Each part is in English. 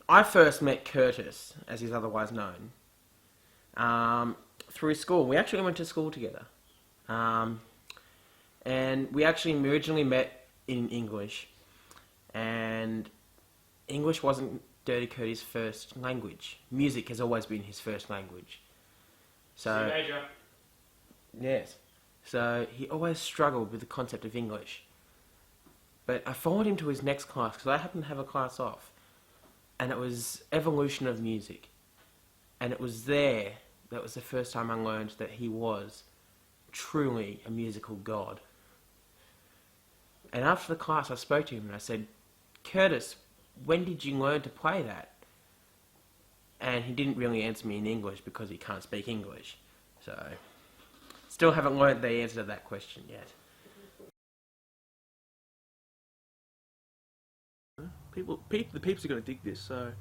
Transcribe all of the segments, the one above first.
I first met Curtis, as he's otherwise known, through school. We actually went to school together. And we actually originally met in English. And English wasn't Dirty Curty's first language. Music has always been his first language. So, C major. yes. So he always struggled with the concept of English. But I followed him to his next class because I happened to have a class off. And it was Evolution of Music. And it was there that was the first time I learned that he was truly a musical god. And after the class I spoke to him and I said, Curtis, when did you learn to play that? And he didn't really answer me in English because he can't speak English. So, still haven't learned the answer to that question yet. The peeps are going to dig this, so...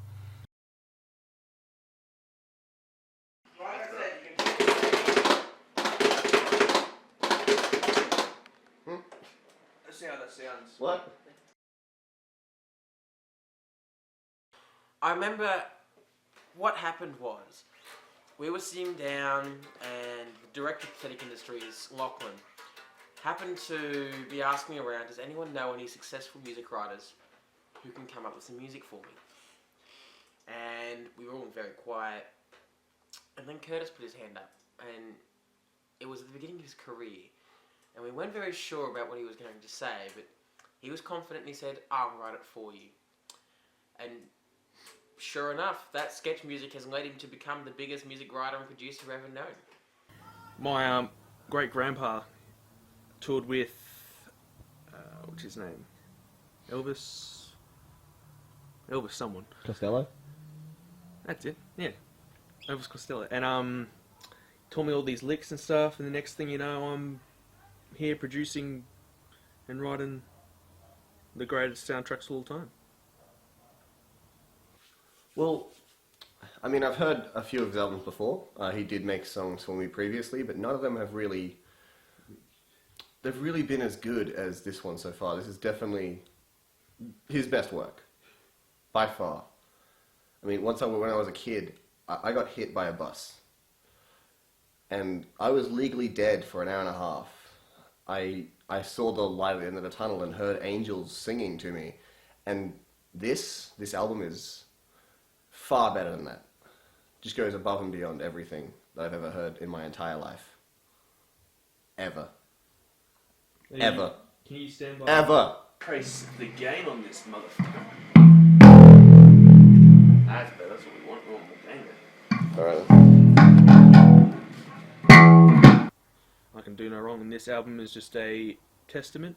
Let's see how that sounds. What? I remember what happened was, we were sitting down and the director of Pathetic Industries, Lachlan, happened to be asking around, does anyone know any successful music writers who can come up with some music for me? And we were all very quiet. And then Curtis put his hand up, and it was at the beginning of his career. And we weren't very sure about what he was going to say, but he was confident and he said, I'll write it for you. And sure enough, that sketch music has led him to become the biggest music writer and producer ever known. My great-grandpa toured with, what's his name? Elvis someone. Costello? That's it, yeah. Elvis Costello. And told me all these licks and stuff, and the next thing you know, I'm here producing and writing the greatest soundtracks of all time. Well, I mean, I've heard a few of his albums before. He did make songs for me previously, but none of them have really... They've really been as good as this one so far. This is definitely his best work. By far. I mean, when I was a kid, I got hit by a bus. And I was legally dead for an hour and a half. I saw the light at the end of the tunnel and heard angels singing to me. And this album is far better than that. Just goes above and beyond everything that I've ever heard in my entire life. Ever. Ever. Can you stand by? Ever. Trace the gain on this motherfucker. That's better. That's what we want. We want more gain. Alright. I can do no wrong, and this album is just a testament.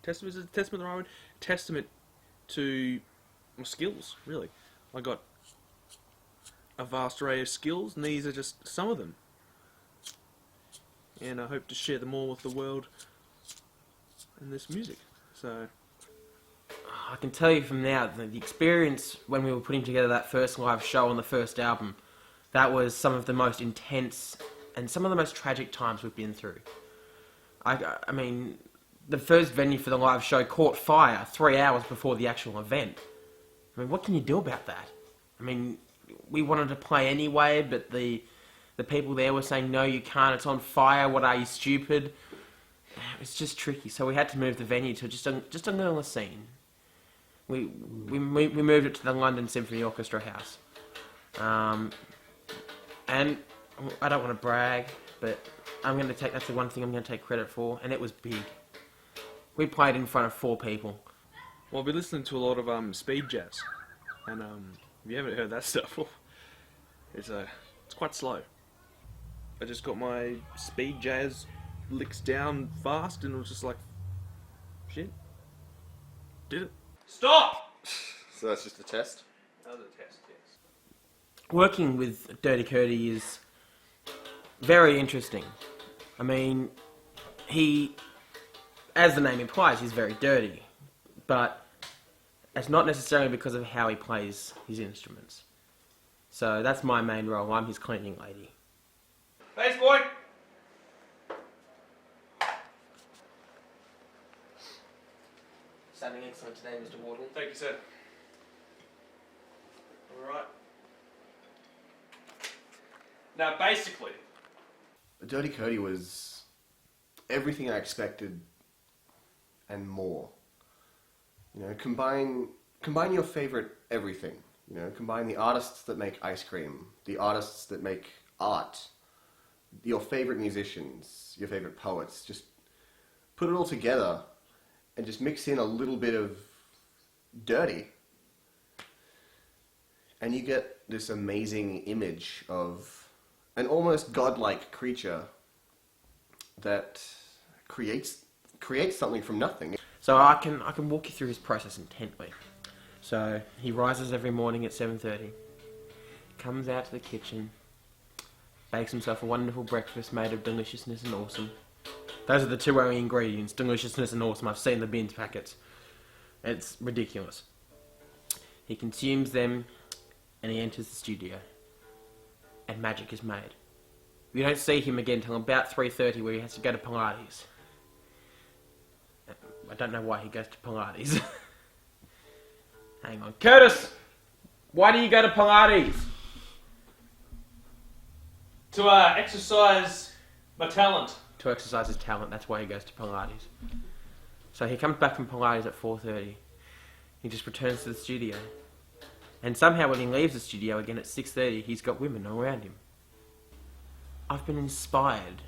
Is a testament the right word? Testament to my skills, really. I got a vast array of skills, and these are just some of them. And I hope to share them all with the world and this music. So I can tell you from now that the experience when we were putting together that first live show on the first album, that was some of the most intense and some of the most tragic times we've been through. I mean, the first venue for the live show caught fire 3 hours before the actual event. I mean, what can you do about that? I mean, we wanted to play anyway, but the people there were saying, no, you can't, it's on fire, what are you, stupid? It's just tricky, so we had to move the venue to just a little scene. We moved it to the London Symphony Orchestra House. And I don't want to brag, but that's the one thing I'm going to take credit for, and it was big. We played in front of 4 people. well, I've been listening to a lot of speed jazz, and if you haven't heard that stuff, it's quite slow. I just got my speed jazz licks down fast, and it was just like, shit, did it. Stop! So that's just a test? That was a test, yes. Working with Dirty Curty is very interesting. I mean, as the name implies, he's very dirty, but it's not necessarily because of how he plays his instruments. So that's my main role. I'm his cleaning lady. Bass boy! Sounding excellent today, Mr. Wardle. Thank you, sir. Now, basically, Dirty Curty was everything I expected and more. You know, combine your favorite everything. You know, combine the artists that make ice cream, the artists that make art, your favorite musicians, your favorite poets. Just put it all together and just mix in a little bit of dirty, and you get this amazing image of an almost godlike creature that creates something from nothing. So I can walk you through his process intently. So he rises every morning at 7:30, comes out to the kitchen, bakes himself a wonderful breakfast made of deliciousness and awesome. Those are the two only ingredients, deliciousness and awesome. I've seen the bins packets. It's ridiculous. He consumes them and he enters the studio. And magic is made. We don't see him again until about 3:30 where he has to go to Pilates. I don't know why he goes to Pilates. Hang on. Curtis! Why do you go to Pilates? to exercise my talent. To exercise his talent, that's why he goes to Pilates. So he comes back from Pilates at 4:30. He just returns to the studio. And somehow when he leaves the studio again at 6:30, he's got women all around him. I've been inspired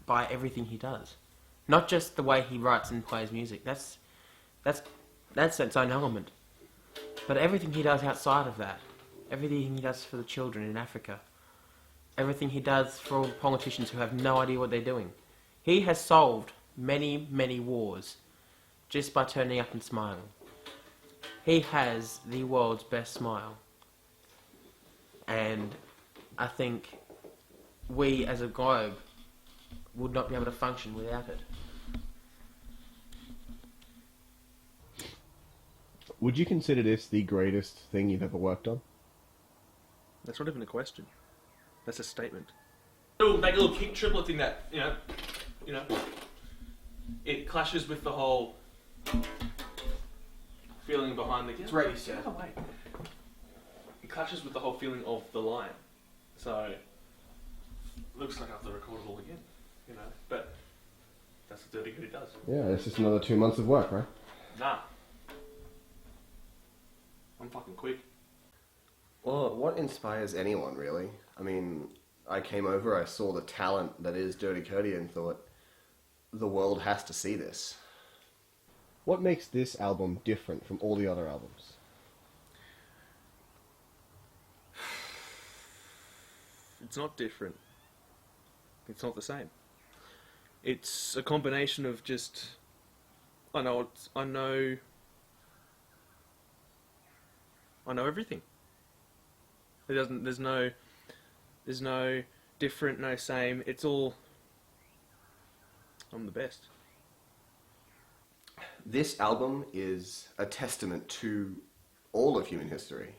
by everything he does. Not just the way he writes and plays music. That's its own element. But everything he does outside of that. Everything he does for the children in Africa. Everything he does for all the politicians who have no idea what they're doing. He has solved many, many wars just by turning up and smiling. He has the world's best smile. And I think we as a globe would not be able to function without it. Would you consider this the greatest thing you've ever worked on? That's not even a question. That's a statement. It'll make a little kick triplet thing that, you know, it clashes with the whole feeling behind the... It's ready, sir. Oh, wait. It clashes with the whole feeling of the line. So, looks like I have to record it all again, you know, but that's what Dirty Curty does. Yeah, it's just another 2 months of work, right? Nah. I'm fucking quick. Well, what inspires anyone, really? I mean, I came over, I saw the talent that is Dirty Curty and thought, the world has to see this. What makes this album different from all the other albums? It's not different. It's not the same. It's a combination of just... I know everything. There's no different, no same. It's all... I'm the best. This album is a testament to all of human history.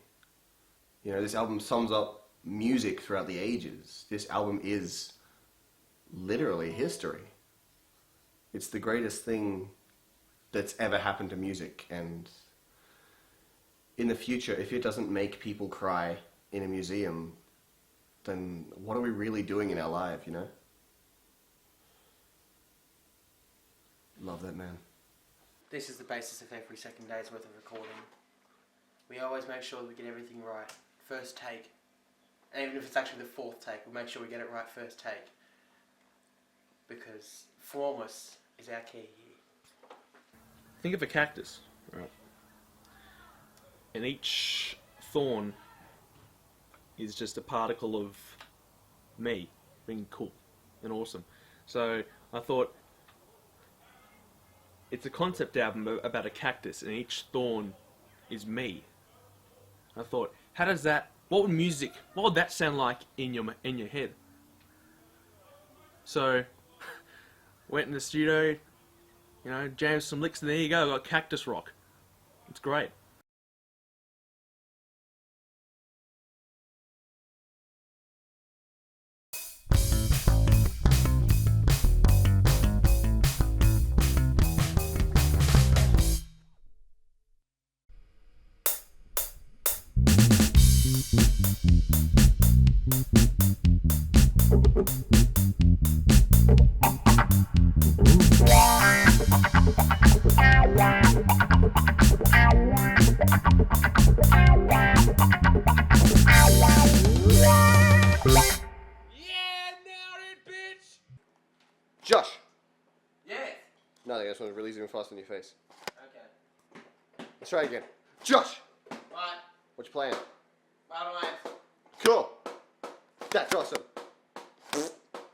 You know, this album sums up music throughout the ages. This album is literally history. It's the greatest thing that's ever happened to music, and in the future, if it doesn't make people cry in a museum, then what are we really doing in our life, you know? Love that man. This is the basis of every second day's worth of recording. We always make sure that we get everything right. First take. And even if it's actually the fourth take, we'll make sure we get it right first take. Because flawless is our key here. Think of a cactus, right? And each thorn is just a particle of me being cool and awesome. So I thought, it's a concept album about a cactus, and each thorn is me. I thought, what would that sound like in your head? So, went in the studio, you know, jammed some licks, and there you go, got Cactus Rock. It's great. Nothing. I just want to really zoom fast on your face. Okay. Let's try again. Josh, Right. what's your plan? Right away. Cool. That's awesome.